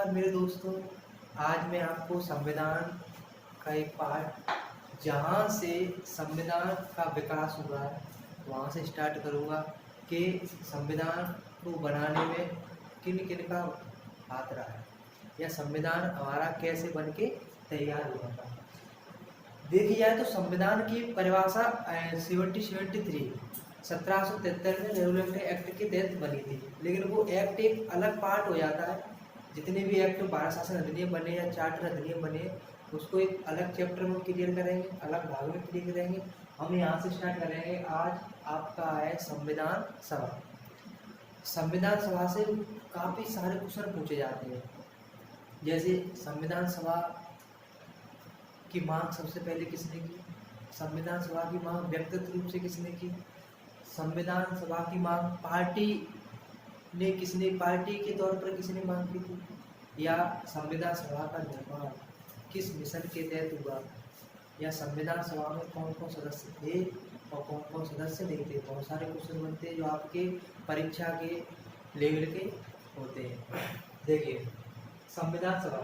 नमस्कार मेरे दोस्तों। आज मैं आपको संविधान का एक पार्ट जहाँ से संविधान का विकास हुआ है वहाँ से स्टार्ट करूँगा कि संविधान को बनाने में किन किन का हाथ रहा है या संविधान हमारा कैसे बन के तैयार हुआ था। देखी जाए तो संविधान की परिभाषा 1773 में रेगुलेटरी एक्ट के तहत बनी थी, लेकिन वो एक्ट एक अलग पार्ट हो जाता है। जितने भी एक्ट भारत शासन अधिनियम बने या चार्टर अधिनियम बने उसको एक अलग चैप्टर में क्लियर करेंगे, अलग भाग में क्लियर करेंगे। हम यहाँ से स्टार्ट करेंगे। आज आपका है संविधान सभा। संविधान सभा से काफ़ी सारे क्वेश्चन पूछे जाते हैं, जैसे संविधान सभा की मांग सबसे पहले किसने की, संविधान सभा की मांग व्यक्तिगत रूप से किसने की, संविधान सभा की मांग पार्टी के तौर पर किसने मांग की थी, या संविधान सभा का निर्माण किस मिशन के तहत हुआ, या संविधान सभा में कौन कौन सदस्य थे और कौन कौन सदस्य नहीं थे। बहुत सारे क्वेश्चन बनते हैं जो आपके परीक्षा के लेवल के होते हैं। देखिए संविधान सभा,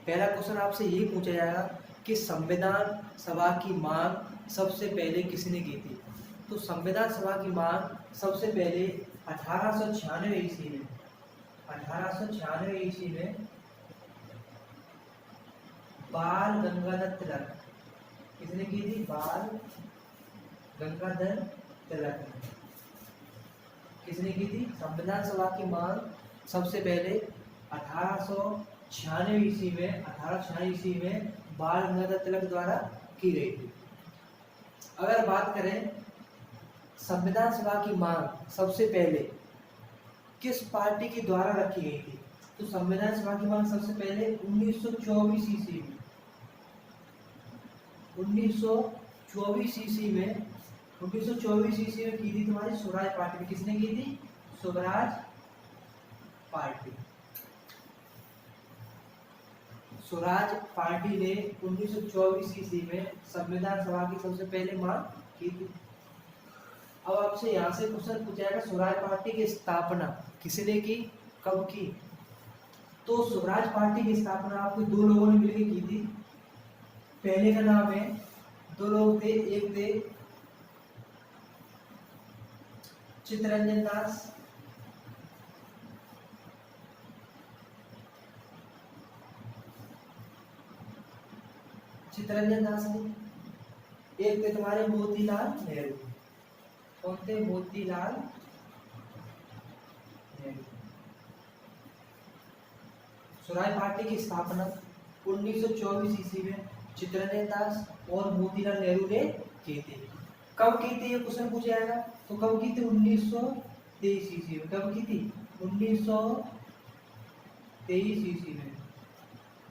पहला क्वेश्चन आपसे ये पूछा जाएगा कि संविधान सभा की मांग सबसे पहले किसने की थी। तो संविधान सभा की मांग सबसे पहले 1896 ईस्वी में बाल गंगाधर तिलक, किसने की थी, बाल गंगाधर तिलक ने किसने की थी। संविधान सभा की मांग सबसे पहले 1896 ईस्वी में बाल गंगाधर तिलक द्वारा की गई थी। अगर बात करें संविधान सभा की मांग सबसे पहले किस पार्टी के द्वारा रखी गई थी, तो संविधान सभा की मांग सबसे पहले 1924 ईस्वी में की थी तुम्हारी स्वराज पार्टी। किसने की थी, स्वराज पार्टी। स्वराज पार्टी ने 1924 ईस्वी में संविधान सभा की सबसे पहले मांग की थी। अब आपसे यहाँ से क्वेश्चन पूछा जाएगा स्वराज पार्टी की स्थापना किसने की, कब की। तो स्वराज पार्टी की स्थापना आपको दो लोगों ने मिलकर की थी। पहले का नाम है, दो लोग थे, एक थे चित्तरंजन दास, ने, एक थे तुम्हारे मोतीलाल नेहरू। कौन थे, मोतीलाल नेहरू। स्वराज पार्टी की स्थापना 1924 ईस्वी में चित्तरंजन दास और मोतीलाल नेहरू ने की थी। कब की थी, ये क्वेश्चन पूछा जाएगा। तो कब की थी, 1923 ईस्वी में। कब की थी, 1923 ईस्वी में।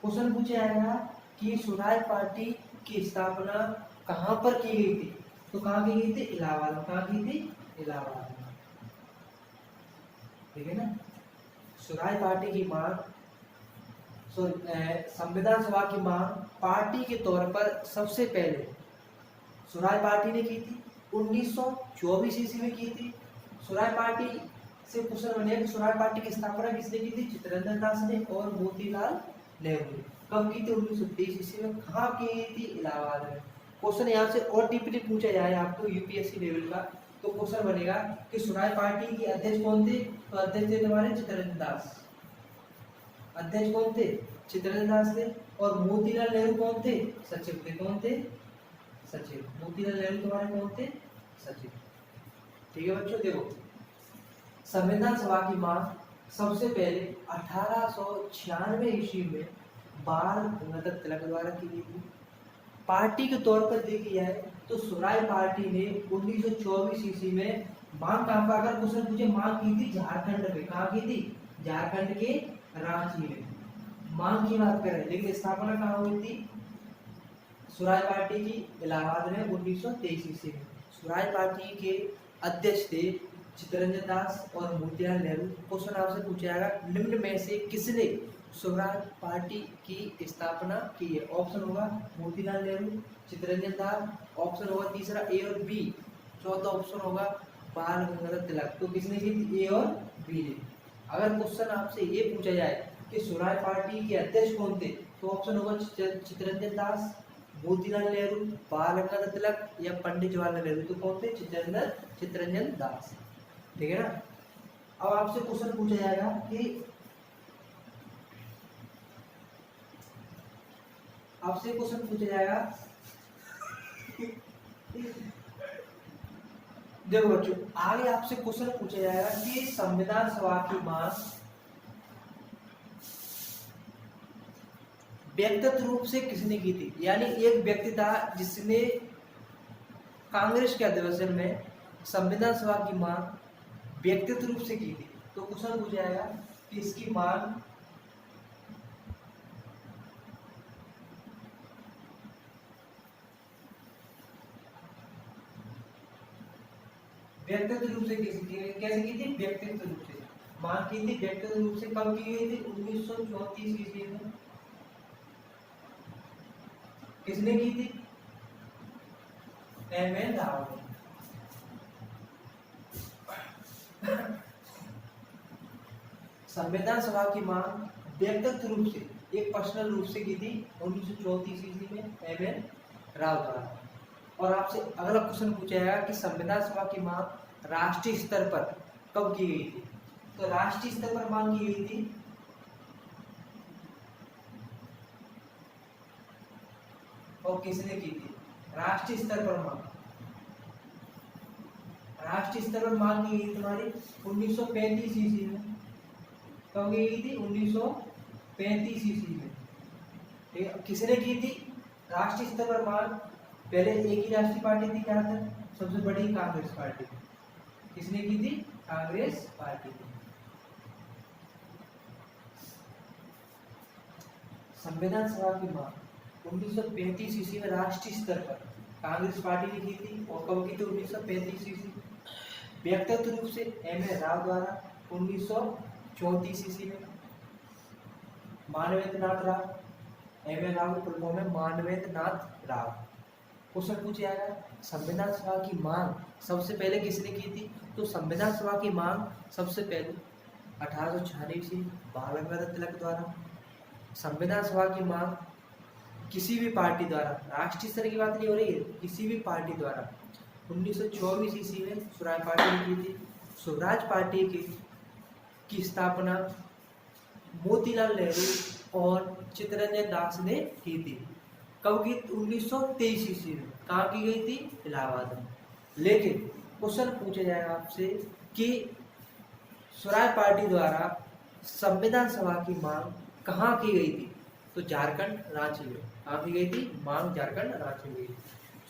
क्वेश्चन पूछा जाएगा कि स्वराज पार्टी की स्थापना कहाँ पर की गई थी, तो कहाँ की गई थी, इलाहाबाद में। कहाँ की थी, इलाहाबाद में। ठीक है ना। स्वराज पार्टी की मांग, संविधान सभा की मांग पार्टी के तौर पर सबसे पहले स्वराज पार्टी ने की थी, 1924 ईस्वी में की थी। स्वराज पार्टी से क्वेश्चन बनेगा कि स्वराज पार्टी की स्थापना किसने की थी, चित्तरंजन दास ने और मोतीलाल नेहरू ने। कब की थी, 1923 ईस्वी में। कहाँ की गई थी, इलाहाबाद में। क्वेश्चन यहाँ से और डीपली पूछा जाए आपको यूपीएससी लेवल का, तो क्वेश्चन बनेगा कि स्वराज पार्टी के अध्यक्ष कौन थे, तो अध्यक्ष थे तुम्हारे चित्तरंजन दास। अध्यक्ष कौन थे, चित्तरंजन दास थे। और मोतीलाल नेहरू कौन थे, सचिव थे। कौन थे, सचिव। मोतीलाल नेहरू तुम्हारे कौन थे, सचिव। ठीक है बच्चों, देखो संविधान सभा की मांग सबसे पहले 1896 ईस्वी में बाल गंगाधर तिलक द्वारा की गई थी। पार्टी के तौर पर देखी जाए तो स्वराज पार्टी ने 1924 ईस्वी में मांग कहाँ पर, अगर क्वेश्चन पूछे, मांग की थी झारखंड में। कहाँ की थी, झारखंड के रांची में मांग की बात करें। लेकिन स्थापना कहाँ हुई थी स्वराज पार्टी की, इलाहाबाद में 1923 ईस्वी में। स्वराज पार्टी के अध्यक्ष थे चित्तरंजन दास और मोतीलाल नेहरू। क्वेश्चन आपसे पूछा जाएगा निम्न में से किसने स्वराज पार्टी की स्थापना की है। ऑप्शन होगा मोतीलाल नेहरू, चित्तरंजन दास, ऑप्शन होगा तीसरा ए और बी, चौथा ऑप्शन होगा बाल गंगाधर तिलक। तो किसने की थी, ए और बी ने। अगर क्वेश्चन आपसे ये पूछा जाए कि स्वराज पार्टी के अध्यक्ष कौन थे, तो ऑप्शन होगा चित्तरंजन दास, मोतीलाल नेहरू, बाल गंगाधर तिलक या पंडित जवाहरलाल नेहरू। तो कौन थे, चित्तरंजन दास। ठीक है ना। अब आपसे क्वेश्चन पूछा जाएगा कि आपसे क्वेश्चन पूछा जाएगा देखो बच्चों, आगे आपसे क्वेश्चन पूछा जाएगा कि संविधान सभा की मांग व्यक्तिगत रूप से किसने की थी। यानी एक व्यक्ति था जिसने कांग्रेस के अधिवेशन में संविधान सभा की मांग व्यक्तिगत रूप से की थी। तो क्वेश्चन पूछा जाएगा कि इसकी मांग व्यक्तिगत रूप से कैसे की थी, व्यक्तिगत रूप से मांग की थी। व्यक्तिगत रूप से कब की गई थी, 1934 ईस्वी में। किसने की थी, एम.एन. राव ने। संविधान सभा की मांग व्यक्तिगत रूप से, एक पर्सनल रूप से की थी 1934 ईस्वी में एम.एन. राव द्वारा। और आपसे अगला क्वेश्चन पूछा जाएगा कि संविधान सभा की मांग राष्ट्रीय स्तर पर कब की गई थी। तो राष्ट्रीय स्तर पर मांग की गई थी और किसने की थी, राष्ट्रीय स्तर पर मांग। राष्ट्रीय स्तर पर मांग की गई तुम्हारी 1935 ईस्वी में। कब की गई थी, 1935 ईस्वी में। ठीक है, किसने की थी राष्ट्रीय स्तर पर मांग। पहले एक ही राष्ट्रीय पार्टी थी, क्या था, सबसे बड़ी कांग्रेस पार्टी। किसने की थी, कांग्रेस पार्टी थी। संविधान सभा की मांग 1935 ईस्वी में राष्ट्रीय स्तर पर कांग्रेस पार्टी ने की थी। और कब की थी, 1935 ईस्वी। व्यक्तिगत रूप से एम.एन. राव द्वारा 1934 ईस्वी में। मानवेंद्र नाथ राव, एम.एन. राव के फुल फॉर्म है मानवेंद्र नाथ राव। क्वेश्चन पूछा जाएगा संविधान सभा की मांग सबसे पहले किसने की थी। तो संविधान सभा की मांग सबसे पहले 1896 ईस्वी बाल गंगाधर तिलक द्वारा। संविधान सभा की मांग किसी भी पार्टी द्वारा, राष्ट्रीय स्तर की बात नहीं हो रही है, किसी भी पार्टी द्वारा 1924 ईस्वी में स्वराज पार्टी ने की थी। स्वराज पार्टी की स्थापना मोतीलाल नेहरू और चित्तरंजन दास ने की थी। कब की, 1923 ईस्वी में। कहाँ की गई थी, इलाहाबाद में। लेकिन क्वेश्चन पूछा जाएगा आपसे कि स्वराज पार्टी द्वारा संविधान सभा की मांग कहाँ की गई थी। तो झारखंड, रांची में। कहाँ की गई थी मांग, झारखंड, रांची में गई।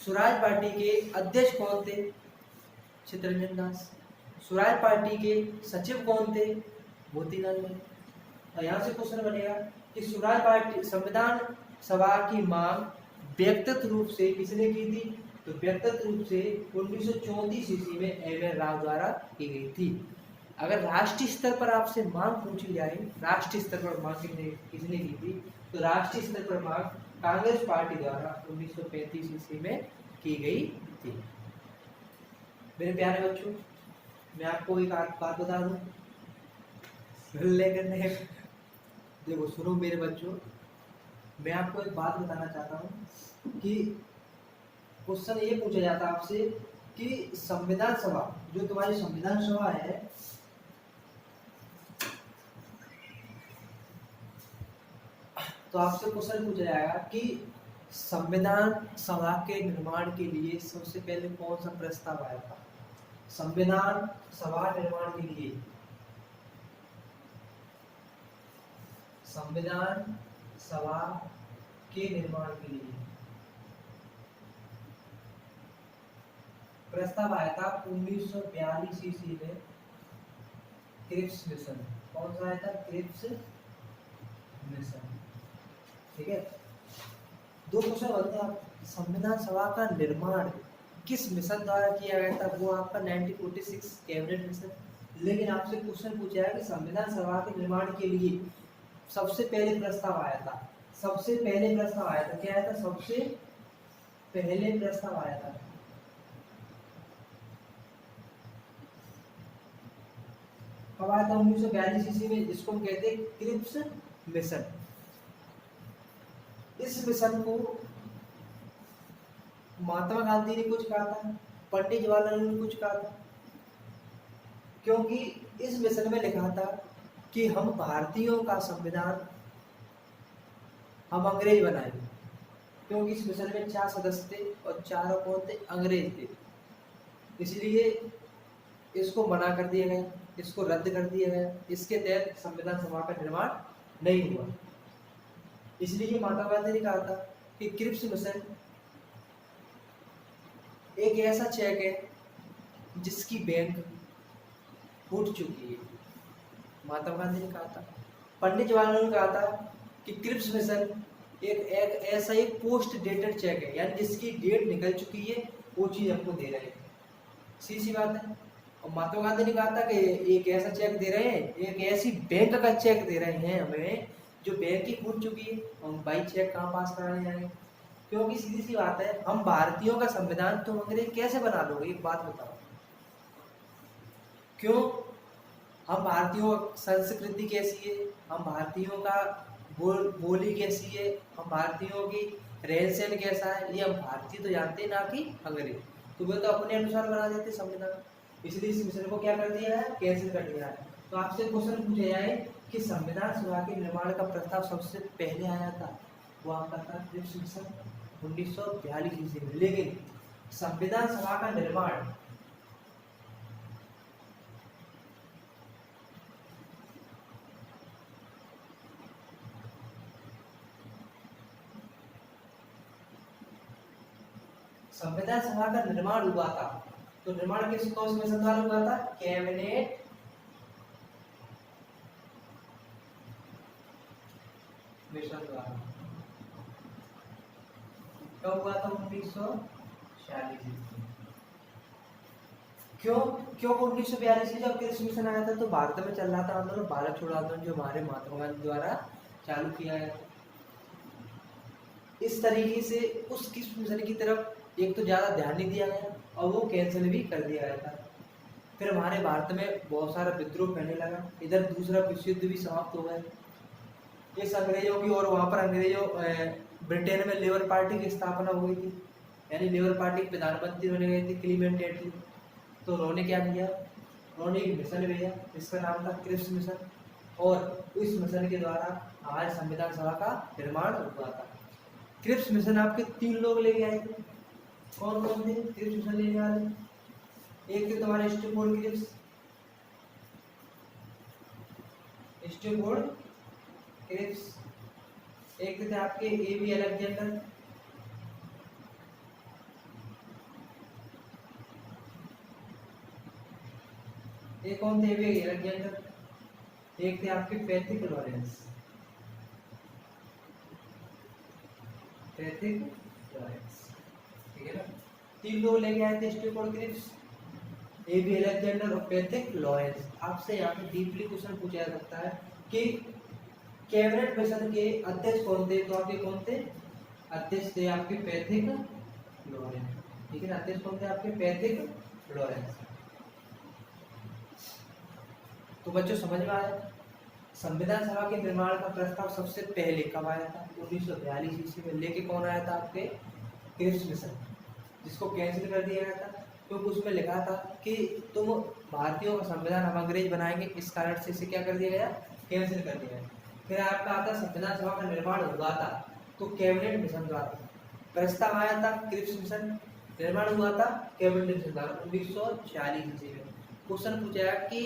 स्वराज पार्टी के अध्यक्ष कौन थे, चित्तरंजन दास। स्वराज पार्टी के सचिव कौन थे, मोतीलाल नेहरू। और यहाँ से क्वेश्चन बनेगा कि स्वराज पार्टी संविधान सभा की मांग व्यक्तिगत रूप से किसने की थी। तो व्यक्तिगत रूप से 1934 ईस्वी में एम.एन. राव द्वारा की गई थी। अगर राष्ट्रीय स्तर पर आपसे मांग पूछी जाए, राष्ट्रीय स्तर पर मांग किसने की थी, तो राष्ट्रीय स्तर पर मांग कांग्रेस पार्टी द्वारा 1935 ईस्वी में की गई थी। मेरे प्यारे बच्चों, मैं आपको एक बात बता दूं, लेकिन देखो सुनो मेरे बच्चों, मैं आपको एक बात बताना चाहता हूँ कि क्वेश्चन ये पूछा जाता है आपसे कि संविधान सभा, जो तुम्हारी संविधान सभा है, तो आपसे क्वेश्चन पूछा जाएगा कि संविधान सभा के निर्माण के लिए सबसे पहले कौन सा प्रस्ताव आया था। संविधान सभा निर्माण के लिए, संविधान सभा के निर्माण के लिए प्रस्ताव आया था 1942 ईस्वी में, क्रिप्स मिशन। कौन सा आया था, क्रिप्स मिशन। ठीक है, दो क्वेश्चन बनते हैं। संविधान सभा का निर्माण किस मिशन द्वारा किया गया था, वो आपका 1946 कैबिनेट मिशन। लेकिन आपसे क्वेश्चन पूछा है कि संविधान सभा के निर्माण के लिए सबसे पहले प्रस्ताव आया था, सबसे पहले प्रस्ताव आया था, क्या आया था, सबसे पहले प्रस्ताव आया था, कब आया था, 1942 ईस्वी में, जिसको हम कहते हैं क्रिप्स मिशन। इस मिशन को महात्मा गांधी ने कुछ कहा था, पंडित जवाहरलाल नेहरू ने कुछ कहा था, क्योंकि इस मिशन में लिखा था कि हम भारतीयों का संविधान हम अंग्रेज बनाएंगे। क्योंकि इस मिशन में 4 सदस्य थे और चारों कौन थे? अंग्रेज थे। इसलिए इसको मना कर दिया गया, इसको रद्द कर दिया गया। इसके तहत संविधान सभा का निर्माण नहीं हुआ। इसलिए महात्मा गांधी ने कहा था कि क्रिप्स मिशन एक ऐसा चेक है जिसकी बैंक फूट चुकी है। महात्मा गांधी ने कहा था। पंडित जवाहरलाल ने कहा था कि क्रिप्स मिशन एक ऐसा एक पोस्ट डेटेड चेक है, यानी जिसकी डेट निकल चुकी है वो चीज हमको दे रहे हैं। सीधी बात है। और महात्मा गांधी ने कहा था कि एक ऐसा चेक दे रहे हैं, एक ऐसी बैंक का चेक दे रहे हैं हमें जो बैंक की फूट चुकी है। हम भाई चेक कहाँ पास कराने जाएंगे? क्योंकि सीधी सी बात है, हम भारतीयों का संविधान तुम अंग्रेज कैसे बना लोगे? एक बात बताओ, क्यों? हम भारतीयों संस्कृति कैसी है, हम भारतीयों का बोली कैसी है, हम भारतीयों की रहन सहन कैसा है, ये हम भारतीय तो जानते हैं, ना कि अंग्रेज। तो वे तो अपने अनुसार बना देते संविधान। इसलिए इस मिशन को क्या कर दिया है? कैंसिल कर दिया है। तो आपसे क्वेश्चन पूछा जाए कि संविधान सभा के निर्माण का प्रस्ताव सबसे पहले आया था, वो आपका था क्रिप्स मिशन 1942 ईस्वी में। लेकिन संविधान सभा का निर्माण संविधान सभा का निर्माण हुआ था, तो निर्माण किस कौन से मिशन द्वारा हुआ था? कैबिनेट मिशन द्वारा। कब हुआ था? 1946 ईस्वी। क्यों 1942 में जब कृषि मिशन आया था तो भारत में चल रहा था आंदोलन, भारत छोड़ो आंदोलन, जो हमारे महात्मा गांधी द्वारा चालू किया गया था। इस तरीके से उस किस मिशन की तरफ एक तो ज्यादा ध्यान नहीं दिया गया और वो कैंसिल भी कर दिया गया था। फिर हमारे भारत में बहुत सारा विद्रोह फैलने लगा, इधर दूसरा विश्व युद्ध भी समाप्त हो गया। इस अंग्रेजों की, और वहां पर अंग्रेजों ब्रिटेन में लेबर पार्टी की स्थापना हो गई थी, यानी लेबर पार्टी के प्रधानमंत्री बने गए थे क्लीमेंट एटली। तो उन्होंने क्या किया? उन्होंने एक मिशन भेजा जिसका नाम था क्रिप्स मिशन, और इस मिशन के द्वारा हमारे संविधान सभा का निर्माण हुआ था। क्रिप्स मिशन आपके 3 लोग लेके आए थे। कौन कौन थे क्रिप्स मिशन लेने वाले? एक थे तुम्हारे स्टैफोर्ड क्रिप्स, स्टैफोर्ड क्रिप्स। एक थे आपके एबी अलेक्जेंडर, एक कौन थे? AB Alexander. एक थे आपके पैट्रिक लॉरेंस, पैट्रिक लॉरेंस, ठीक है ना? 3 लोग लेके आए थे स्टैफोर्ड क्रिप्स, एबी अलेक्जेंडर और पैट्रिक लॉरेंस। आपसे यहाँ पे डीपली क्वेश्चन पूछा जा सकता है कि कैबिनेट मिशन के अध्यक्ष कौन थे? तो आपके कौन थे? अध्यक्ष थे आपके पैट्रिक लॉरेंस, ठीक है ना? अध्यक्ष कौन थे आपके? Patrick Lawrence. तो बच्चों समझ में आया, संविधान सभा के निर्माण का प्रस्ताव सबसे पहले कब आया था? 1942 ईस्वी में। लेके कौन आया था? आपके क्रिप्स मिशन, जिसको कैंसिल कर दिया गया था क्योंकि उसमें लिखा था कि तुम भारतीयों का संविधान हम अंग्रेज बनाएंगे। इस कारण से इसे क्या कर दिया गया? कैंसिल कर दिया गया। फिर आपका आता संविधान सभा का निर्माण हुआ था तो कैबिनेट मिशन द्वारा प्रस्ताव आया था। क्रिप्स मिशन निर्माण हुआ था कैबिनेट मिशन द्वारा 1946 ईस्वी में। क्वेश्चन पूछा कि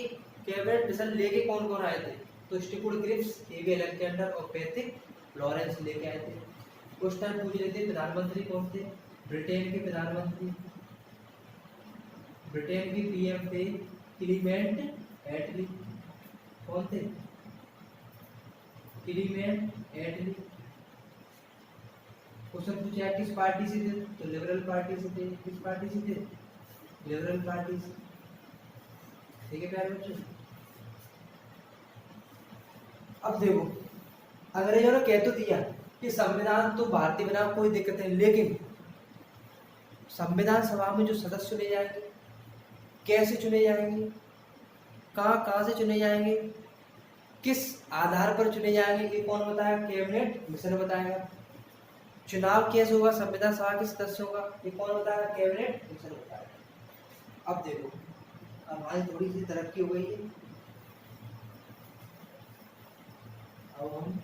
कैबिनेट मिशन लेके कौन कौन आए थे? तो स्टैफोर्ड क्रिप्स, एबी अलेक्जेंडर और पैट्रिक लॉरेंस लेके आए थे। क्वेश्चन पूछ रहे थे प्रधानमंत्री कौन थे? ब्रिटेन के प्रधानमंत्री, ब्रिटेन के पीएम थे क्लीमेंट एटली। कौन थे? क्लीमेंट एटली। क्वेश्चन पूछा किस पार्टी से थे? तो लिबरल पार्टी से थे। किस पार्टी से थे? लिबरल पार्टी से, ठीक है प्यारे बच्चों। अब देखो, अंग्रेजों ने कह तो दिया कि संविधान तो भारतीय बना, कोई दिक्कत नहीं, लेकिन संविधान सभा में जो सदस्य चुने जाएंगे कैसे चुने जाएंगे, कहाँ कहाँ से चुने जाएंगे, किस आधार पर चुने जाएंगे ये कौन बताएगा? कैबिनेट मिशन बताएगा। चुनाव कैसे होगा संविधान सभा के सदस्यों का, ये कौन बताएगा? कैबिनेट मिशन बताएगा। अब देखो अब हमारी थोड़ी सी तरक्की हो गई है। अब हम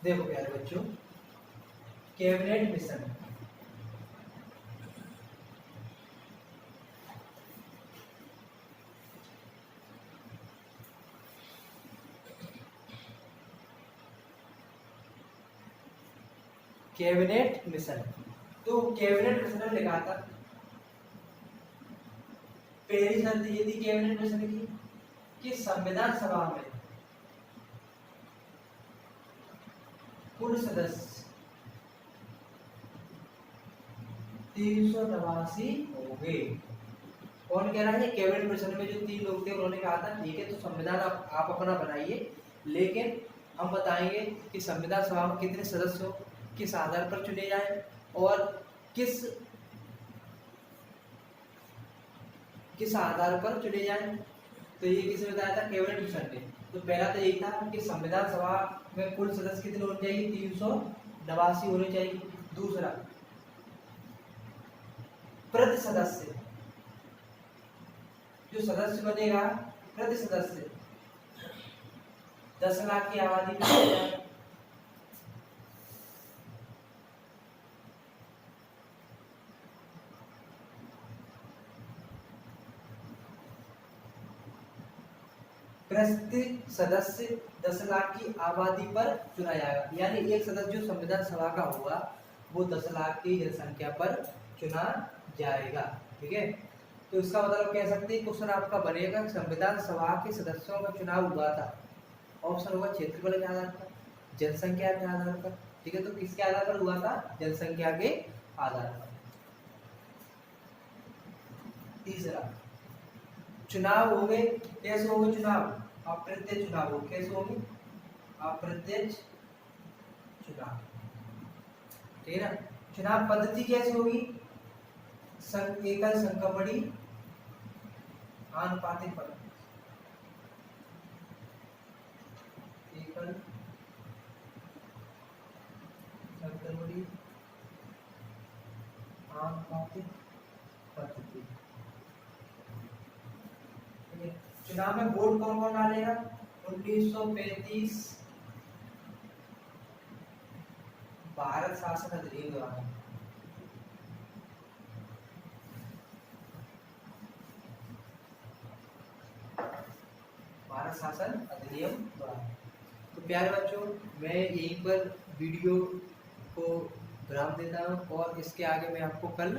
देखो प्यारे बच्चों, कैबिनेट मिशन कैबिनेट मिशन, तो कैबिनेट मिशन में लिखा था पहली शर्त ये थी कैबिनेट मिशन की कि संविधान सभा में कुल सदस्य 389 होंगे। कौन कह रहा है? कैबिनेट मिशन में जो 3 लोग थे उन्होंने कहा था ठीक है तो संविधान आप अपना बनाइए, लेकिन हम बताएंगे कि संविधान सभा में कितने सदस्य हो, किस आधार पर चुने जाए और किस आधार पर चुने जाए। तो ये किसने बताया था? कैबिनेट मिशन ने। तो पहला तो यही था कि संविधान सभा में कुल सदस्य कितने होने चाहिए? 389 होने चाहिए। दूसरा, प्रति सदस्य जो सदस्य बनेगा, प्रति सदस्य 10 लाख की आबादी पर प्रति सदस्य 10 लाख की आबादी पर चुना जाएगा। यानी एक सदस्य जो संविधान सभा का होगा वो 10 लाख की जनसंख्या पर चुना जाएगा। ठीक है, तो इसका मतलब कह सकते हैं क्वेश्चन आपका बनेगा संविधान सभा के सदस्यों का चुनाव हुआ था। ऑप्शन होगा क्षेत्रफल के आधार पर, जनसंख्या के आधार पर। ठीक है, तो किसके आधार पर हुआ था? जनसंख्या के आधार पर। तीसरा, चुनाव होंगे कैसे होंगे? चुनाव अप्रत्यक्ष चुनाव हो। कैसे होंगे? अप्रत्यक्ष चुनाव। ठीक है ना। चुनाव पद्धति कैसे होगी? एकल संक्रमणी आनुपातिक पद्धति। एकल संक्रमणी आनुपातिक पद्धति। चुनाव में वोट कौन कौन डालेगा? 1935 भारत शासन अधिनियम द्वारा। भारत शासन अधिनियम द्वारा। तो प्यारे बच्चों, मैं यहीं पर वीडियो को विराम देता हूँ और इसके आगे मैं आपको कल